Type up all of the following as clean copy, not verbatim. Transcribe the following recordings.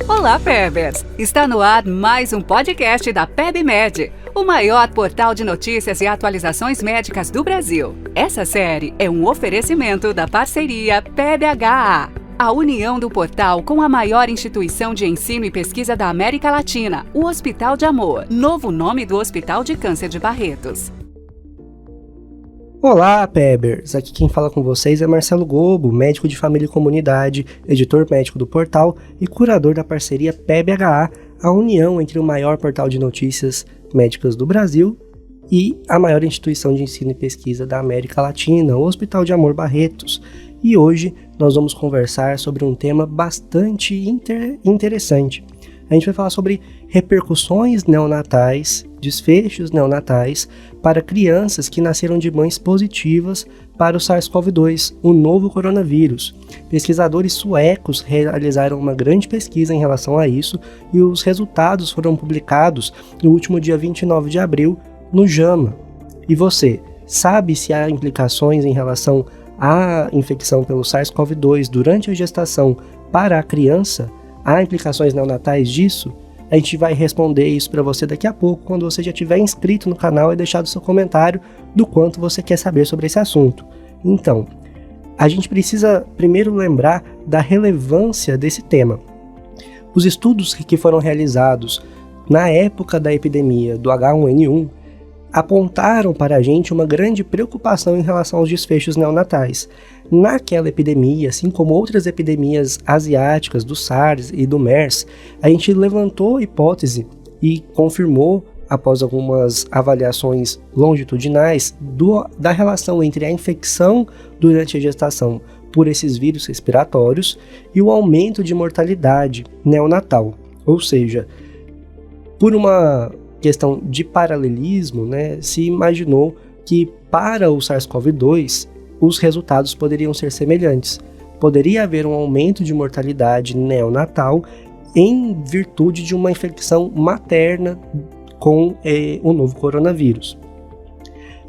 Olá, Pebers! Está no ar mais um podcast da PebMed, o maior portal de notícias e atualizações médicas do Brasil. Essa série é um oferecimento da parceria PBHA, a união do portal com a maior instituição de ensino e pesquisa da América Latina, o Hospital de Amor, novo nome do Hospital de Câncer de Barretos. Olá, Pebers! Aqui quem fala com vocês é Marcelo Gobo, médico de família e comunidade, editor médico do portal e curador da parceria PBHA, a união entre o maior portal de notícias médicas do Brasil e a maior instituição de ensino e pesquisa da América Latina, o Hospital de Amor Barretos. E hoje nós vamos conversar sobre um tema bastante interessante. A gente vai falar sobre repercussões neonatais, desfechos neonatais para crianças que nasceram de mães positivas para o SARS-CoV-2, o novo coronavírus. Pesquisadores suecos realizaram uma grande pesquisa em relação a isso e os resultados foram publicados no último dia 29 de abril no JAMA. E você, sabe se há implicações em relação à infecção pelo SARS-CoV-2 durante a gestação para a criança? Há implicações neonatais disso? A gente vai responder isso para você daqui a pouco, quando você já estiver inscrito no canal e deixado seu comentário do quanto você quer saber sobre esse assunto. Então, a gente precisa primeiro lembrar da relevância desse tema. Os estudos que foram realizados na época da epidemia do H1N1 apontaram para a gente uma grande preocupação em relação aos desfechos neonatais. Naquela epidemia, assim como outras epidemias asiáticas do SARS e do MERS, a gente levantou a hipótese e confirmou, após algumas avaliações longitudinais, da relação entre a infecção durante a gestação por esses vírus respiratórios e o aumento de mortalidade neonatal. Ou seja, por uma questão de paralelismo, se imaginou que para o SARS-CoV-2 os resultados poderiam ser semelhantes. Poderia haver um aumento de mortalidade neonatal em virtude de uma infecção materna com o novo coronavírus.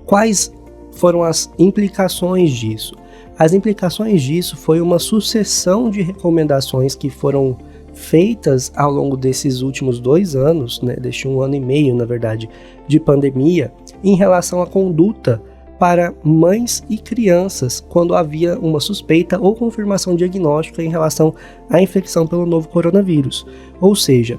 Quais foram as implicações disso? As implicações disso foi uma sucessão de recomendações que foram feitas ao longo desses últimos 2 anos, deste 1 ano e meio, na verdade, de pandemia, em relação à conduta para mães e crianças quando havia uma suspeita ou confirmação diagnóstica em relação à infecção pelo novo coronavírus. Ou seja,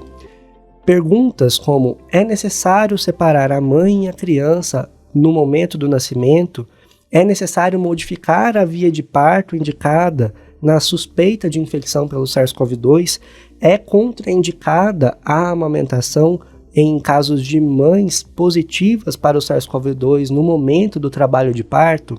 perguntas como: é necessário separar a mãe e a criança no momento do nascimento? É necessário modificar a via de parto indicada na suspeita de infecção pelo SARS-CoV-2? É contraindicada a amamentação em casos de mães positivas para o SARS-CoV-2 no momento do trabalho de parto?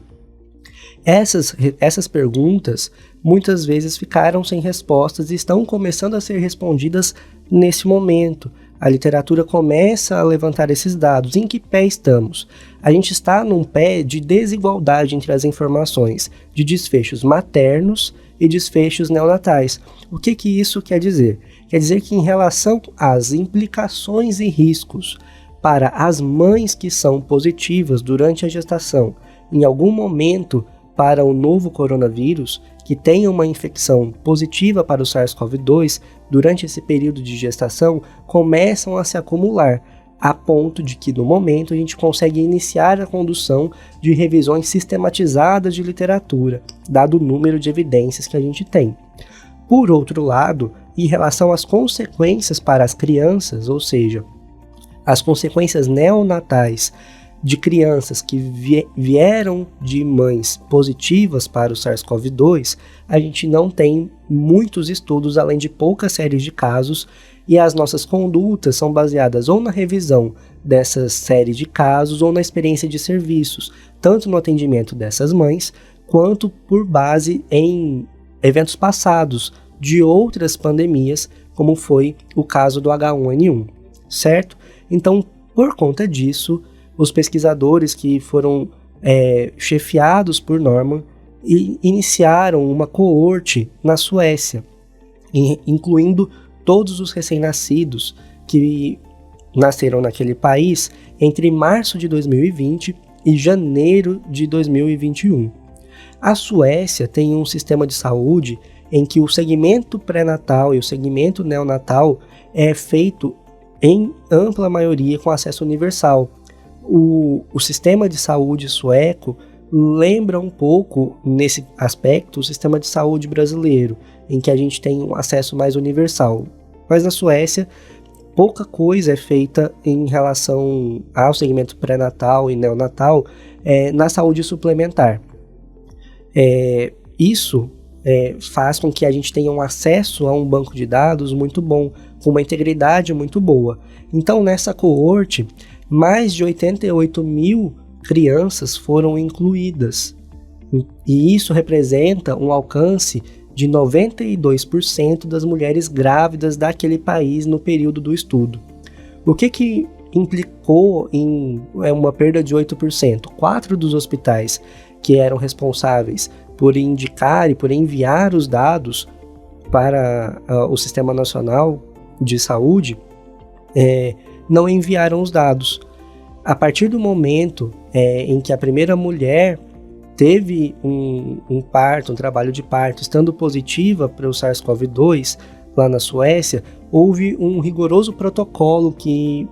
Essas perguntas muitas vezes ficaram sem respostas e estão começando a ser respondidas nesse momento. A literatura começa a levantar esses dados. Em que pé estamos? A gente está num pé de desigualdade entre as informações de desfechos maternos e desfechos neonatais. O que isso quer dizer? Quer dizer que em relação às implicações e riscos para as mães que são positivas durante a gestação, em algum momento para o novo coronavírus, que tenham uma infecção positiva para o SARS-CoV-2 durante esse período de gestação, começam a se acumular, a ponto de que no momento a gente consegue iniciar a condução de revisões sistematizadas de literatura, dado o número de evidências que a gente tem. Por outro lado, em relação às consequências para as crianças, ou seja, as consequências neonatais de crianças que vieram de mães positivas para o SARS-CoV-2, a gente não tem muitos estudos, além de poucas séries de casos, e as nossas condutas são baseadas ou na revisão dessas séries de casos ou na experiência de serviços, tanto no atendimento dessas mães, quanto por base em eventos passados de outras pandemias, como foi o caso do H1N1, certo? Então, por conta disso, os pesquisadores que foram chefiados por Norman iniciaram uma coorte na Suécia, incluindo todos os recém-nascidos que nasceram naquele país entre março de 2020 e janeiro de 2021. A Suécia tem um sistema de saúde em que o segmento pré-natal e o segmento neonatal é feito em ampla maioria com acesso universal. O sistema de saúde sueco lembra um pouco, nesse aspecto, o sistema de saúde brasileiro, em que a gente tem um acesso mais universal. Mas na Suécia, pouca coisa é feita em relação ao segmento pré-natal e neonatal na saúde suplementar. Isso faz com que a gente tenha um acesso a um banco de dados muito bom, com uma integridade muito boa. Então, nessa coorte, mais de 88 mil crianças foram incluídas. E isso representa um alcance de 92% das mulheres grávidas daquele país no período do estudo. O que implicou em uma perda de 8%? 4 dos hospitais que eram responsáveis por indicar e por enviar os dados para o Sistema Nacional de Saúde não enviaram os dados. A partir do momento em que a primeira mulher teve um parto, um trabalho de parto, estando positiva para o SARS-CoV-2 lá na Suécia, houve um rigoroso protocolo que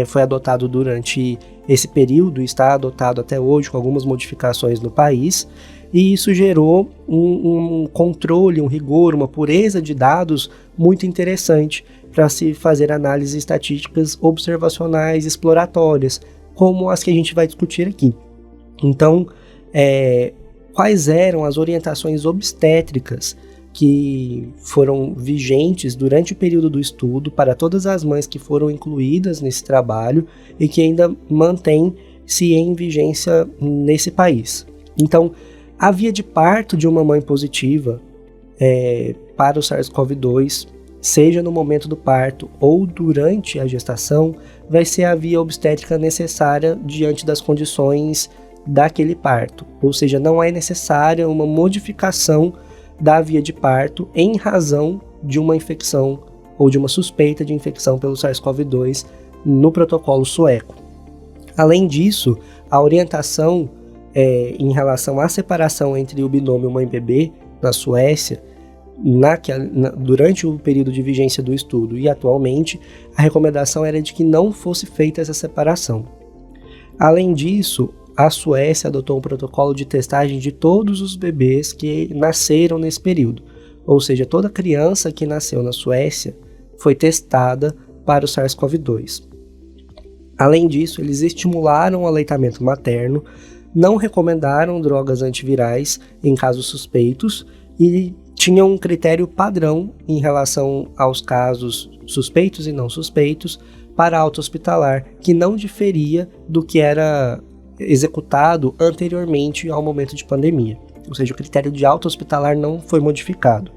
foi adotado durante esse período e está adotado até hoje com algumas modificações no país, e isso gerou um controle, um rigor, uma pureza de dados muito interessante para se fazer análises estatísticas observacionais exploratórias, como as que a gente vai discutir aqui. Então, quais eram as orientações obstétricas que foram vigentes durante o período do estudo para todas as mães que foram incluídas nesse trabalho e que ainda mantém-se em vigência nesse país. Então, a via de parto de uma mãe positiva para o SARS-CoV-2, seja no momento do parto ou durante a gestação, vai ser a via obstétrica necessária diante das condições daquele parto. Ou seja, não é necessária uma modificação da via de parto em razão de uma infecção ou de uma suspeita de infecção pelo SARS-CoV-2 no protocolo sueco. Além disso, a orientação em relação à separação entre o binômio mãe-bebê na Suécia, durante o período de vigência do estudo e atualmente, a recomendação era de que não fosse feita essa separação. Além disso, a Suécia adotou um protocolo de testagem de todos os bebês que nasceram nesse período. Ou seja, toda criança que nasceu na Suécia foi testada para o SARS-CoV-2. Além disso, eles estimularam o aleitamento materno, não recomendaram drogas antivirais em casos suspeitos e tinham um critério padrão em relação aos casos suspeitos e não suspeitos para alta hospitalar, que não diferia do que era executado anteriormente ao momento de pandemia. Ou seja, o critério de alta hospitalar não foi modificado.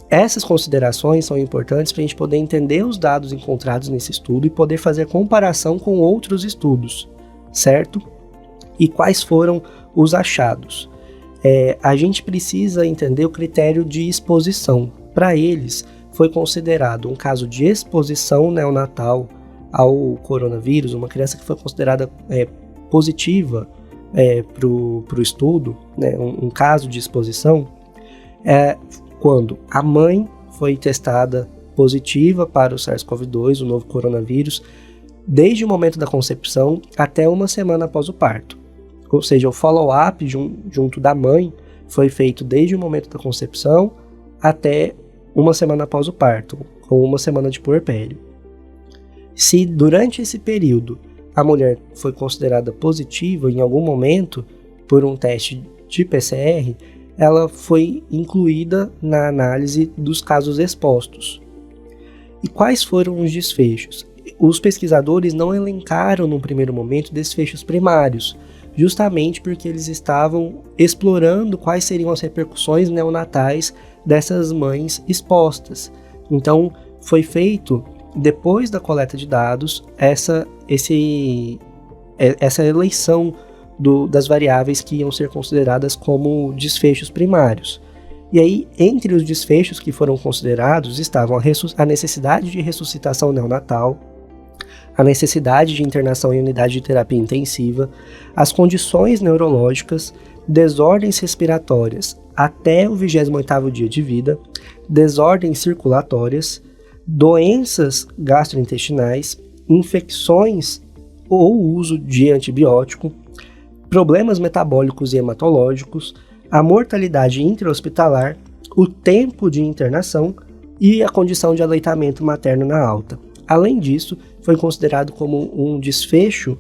Essas considerações são importantes para a gente poder entender os dados encontrados nesse estudo e poder fazer comparação com outros estudos, certo? E quais foram os achados? A gente precisa entender o critério de exposição. Para eles, foi considerado um caso de exposição neonatal ao coronavírus, uma criança que foi considerada positiva para o estudo, né, um caso de exposição, quando a mãe foi testada positiva para o SARS-CoV-2, o novo coronavírus, desde o momento da concepção até uma semana após o parto. Ou seja, o follow-up junto da mãe foi feito desde o momento da concepção até uma semana após o parto, com uma semana de puerpério. Se durante esse período a mulher foi considerada positiva em algum momento por um teste de PCR, ela foi incluída na análise dos casos expostos. E quais foram os desfechos? Os pesquisadores não elencaram no primeiro momento desfechos primários, justamente porque eles estavam explorando quais seriam as repercussões neonatais dessas mães expostas. Então, foi feito, depois da coleta de dados, essa eleição das variáveis que iam ser consideradas como desfechos primários. E aí, entre os desfechos que foram considerados, estavam a necessidade de ressuscitação neonatal, a necessidade de internação em unidade de terapia intensiva, as condições neurológicas, desordens respiratórias até o 28º dia de vida, desordens circulatórias, doenças gastrointestinais, infecções ou uso de antibiótico, problemas metabólicos e hematológicos, a mortalidade intra-hospitalar, o tempo de internação e a condição de aleitamento materno na alta. Além disso, foi considerado como um desfecho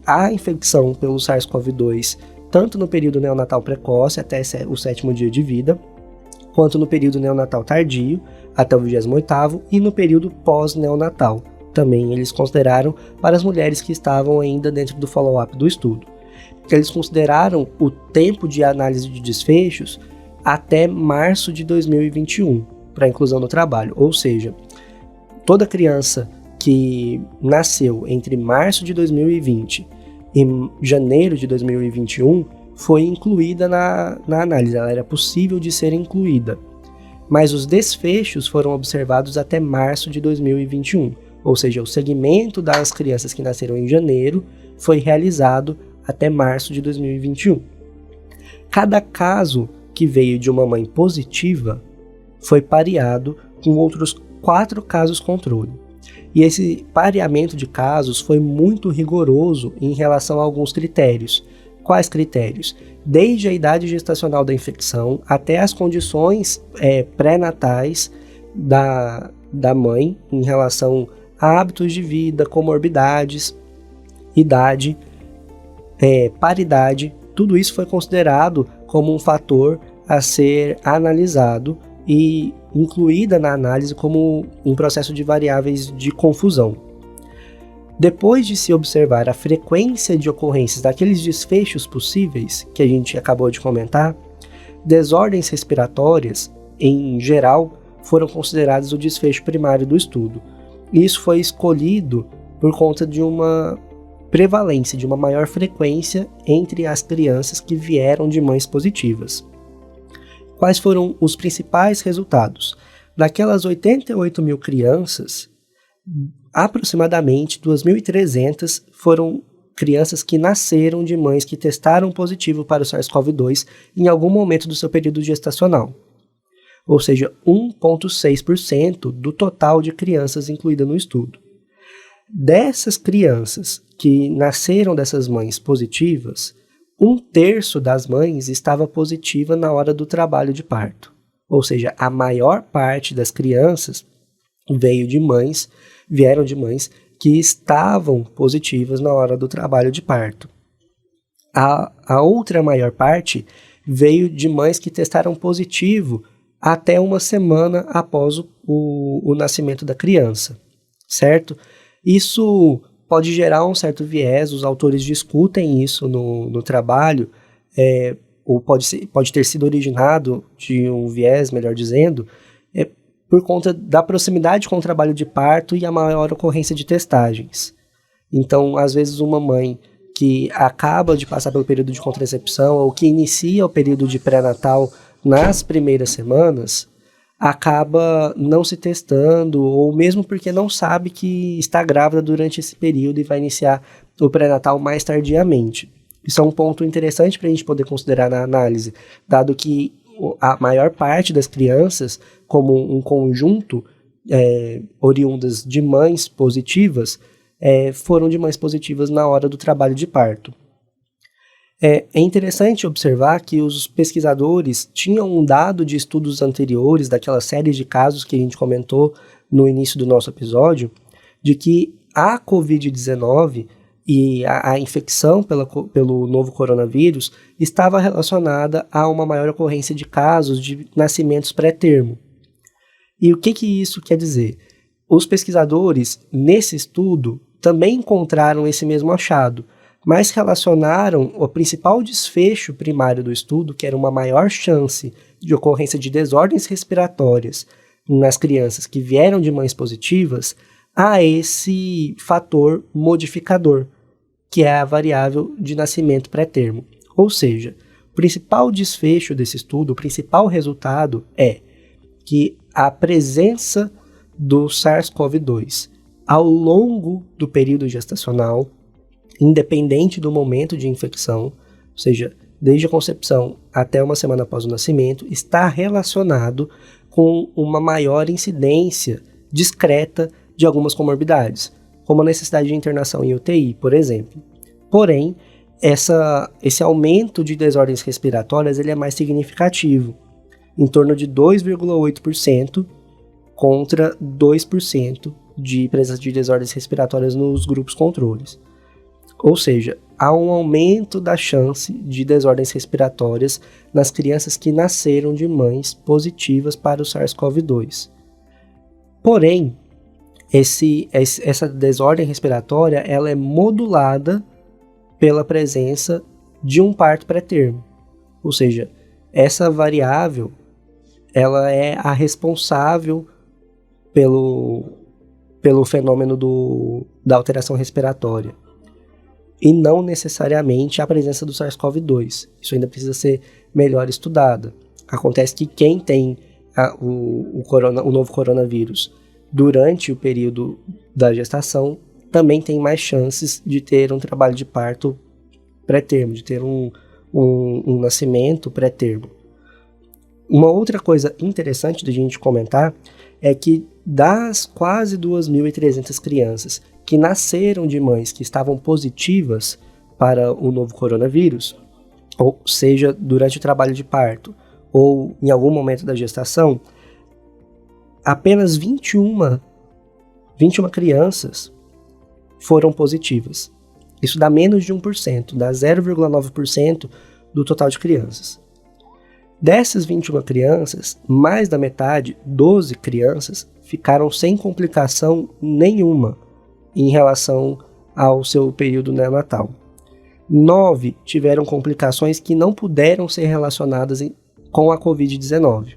a infecção pelo SARS-CoV-2, tanto no período neonatal precoce, até o 7º dia de vida, quanto no período neonatal tardio, até o 28º, e no período pós-neonatal. Também eles consideraram para as mulheres que estavam ainda dentro do follow-up do estudo. Eles consideraram o tempo de análise de desfechos até março de 2021, para inclusão no trabalho, ou seja, toda criança que nasceu entre março de 2020 e janeiro de 2021 foi incluída na análise, ela era possível de ser incluída, mas os desfechos foram observados até março de 2021, ou seja, o segmento das crianças que nasceram em janeiro foi realizado até março de 2021. Cada caso que veio de uma mãe positiva foi pareado com outros 4 casos controle. E esse pareamento de casos foi muito rigoroso em relação a alguns critérios. Quais critérios? Desde a idade gestacional da infecção até as condições pré-natais da mãe em relação a hábitos de vida, comorbidades, idade, paridade. Tudo isso foi considerado como um fator a ser analisado e incluída na análise como um processo de variáveis de confusão. Depois de se observar a frequência de ocorrências daqueles desfechos possíveis que a gente acabou de comentar, desordens respiratórias, em geral, foram consideradas o desfecho primário do estudo. E isso foi escolhido por conta de uma prevalência, de uma maior frequência entre as crianças que vieram de mães positivas. Quais foram os principais resultados? Daquelas 88 mil crianças, aproximadamente 2.300 foram crianças que nasceram de mães que testaram positivo para o SARS-CoV-2 em algum momento do seu período gestacional. Ou seja, 1,6% do total de crianças incluídas no estudo. Dessas crianças que nasceram dessas mães positivas, 1/3 das mães estava positiva na hora do trabalho de parto. Ou seja, a maior parte das crianças vieram de mães que estavam positivas na hora do trabalho de parto. A outra maior parte veio de mães que testaram positivo até uma semana após o nascimento da criança, certo? Isso pode gerar um certo viés, os autores discutem isso no trabalho, ou pode ter sido originado de um viés, melhor dizendo, por conta da proximidade com o trabalho de parto e a maior ocorrência de testagens. Então, às vezes, uma mãe que acaba de passar pelo período de contracepção ou que inicia o período de pré-natal nas primeiras semanas, acaba não se testando, ou mesmo porque não sabe que está grávida durante esse período e vai iniciar o pré-natal mais tardiamente. Isso é um ponto interessante para a gente poder considerar na análise, dado que a maior parte das crianças, como um conjunto oriundas de mães positivas, foram de mães positivas na hora do trabalho de parto. É interessante observar que os pesquisadores tinham um dado de estudos anteriores, daquela série de casos que a gente comentou no início do nosso episódio, de que a Covid-19 e a infecção pelo novo coronavírus estava relacionada a uma maior ocorrência de casos de nascimentos pré-termo. E o que isso quer dizer? Os pesquisadores, nesse estudo, também encontraram esse mesmo achado, mas relacionaram o principal desfecho primário do estudo, que era uma maior chance de ocorrência de desordens respiratórias nas crianças que vieram de mães positivas, a esse fator modificador, que é a variável de nascimento pré-termo. Ou seja, o principal desfecho desse estudo, o principal resultado é que a presença do SARS-CoV-2 ao longo do período gestacional, independente do momento de infecção, ou seja, desde a concepção até uma semana após o nascimento, está relacionado com uma maior incidência discreta de algumas comorbidades, como a necessidade de internação em UTI, por exemplo. Porém, esse aumento de desordens respiratórias ele é mais significativo, em torno de 2,8% contra 2% de presença de desordens respiratórias nos grupos controles. Ou seja, há um aumento da chance de desordens respiratórias nas crianças que nasceram de mães positivas para o SARS-CoV-2. Porém, essa desordem respiratória ela é modulada pela presença de um parto pré-termo. Ou seja, essa variável ela é a responsável pelo fenômeno da alteração respiratória e não necessariamente a presença do SARS-CoV-2. Isso ainda precisa ser melhor estudado. Acontece que quem tem o novo coronavírus durante o período da gestação também tem mais chances de ter um trabalho de parto pré-termo, de ter um nascimento pré-termo. Uma outra coisa interessante da gente comentar é que das quase 2.300 crianças que nasceram de mães que estavam positivas para o novo coronavírus, ou seja, durante o trabalho de parto ou em algum momento da gestação, apenas 21 crianças foram positivas. Isso dá menos de 1%, dá 0,9% do total de crianças. Dessas 21 crianças, mais da metade, 12 crianças, ficaram sem complicação nenhuma em relação ao seu período neonatal. 9 tiveram complicações que não puderam ser relacionadas com a Covid-19.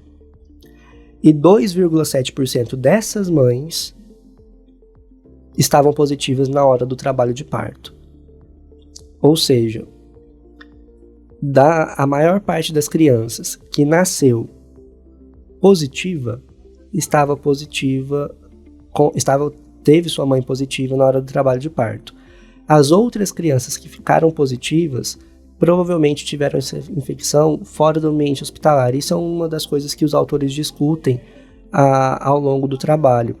E 2,7% dessas mães estavam positivas na hora do trabalho de parto. Ou seja, a maior parte das crianças que nasceu positiva teve sua mãe positiva na hora do trabalho de parto. As outras crianças que ficaram positivas provavelmente tiveram essa infecção fora do ambiente hospitalar. Isso é uma das coisas que os autores discutem ao longo do trabalho,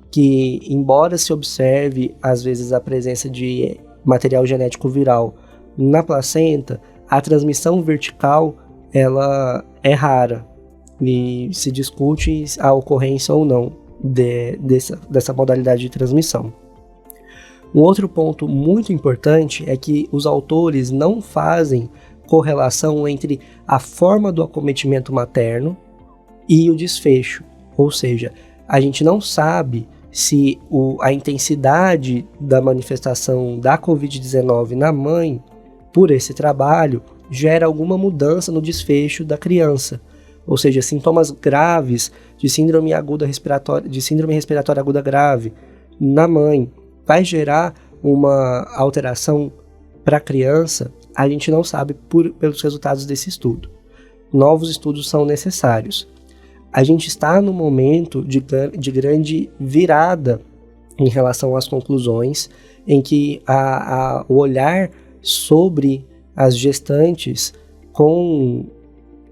que embora se observe às vezes a presença de material genético viral na placenta, a transmissão vertical ela é rara e se discute a ocorrência ou não dessa modalidade de transmissão. Um outro ponto muito importante é que os autores não fazem correlação entre a forma do acometimento materno e o desfecho, ou seja, a gente não sabe se a intensidade da manifestação da Covid-19 na mãe por esse trabalho gera alguma mudança no desfecho da criança, ou seja, sintomas graves de síndrome respiratória aguda grave na mãe vai gerar uma alteração para a criança. A gente não sabe pelos resultados desse estudo. Novos estudos são necessários. A gente está no momento de grande virada em relação às conclusões, em que o olhar sobre as gestantes com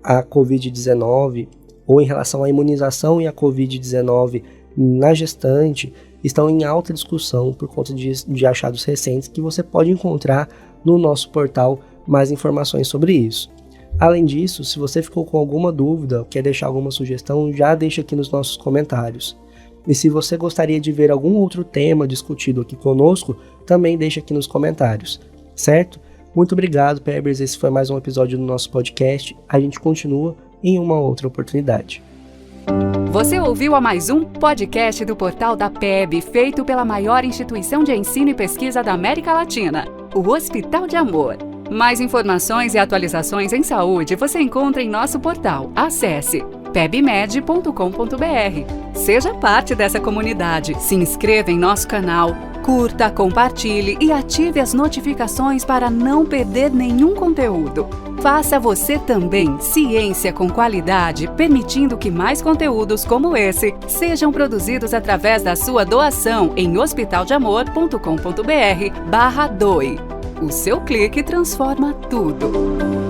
a Covid-19 ou em relação à imunização e à Covid-19 na gestante estão em alta discussão por conta de achados recentes que você pode encontrar no nosso portal mais informações sobre isso. Além disso, se você ficou com alguma dúvida ou quer deixar alguma sugestão, já deixa aqui nos nossos comentários. E se você gostaria de ver algum outro tema discutido aqui conosco, também deixa aqui nos comentários, certo? Muito obrigado, Pebers. Esse foi mais um episódio do nosso podcast. A gente continua em uma outra oportunidade. Você ouviu a mais um podcast do Portal da PEB, feito pela maior instituição de ensino e pesquisa da América Latina, o Hospital de Amor. Mais informações e atualizações em saúde você encontra em nosso portal. Acesse pebmed.com.br. Seja parte dessa comunidade. Se inscreva em nosso canal, curta, compartilhe e ative as notificações para não perder nenhum conteúdo. Faça você também ciência com qualidade, permitindo que mais conteúdos como esse sejam produzidos através da sua doação em hospitaldeamor.com.br/doe. O seu clique transforma tudo.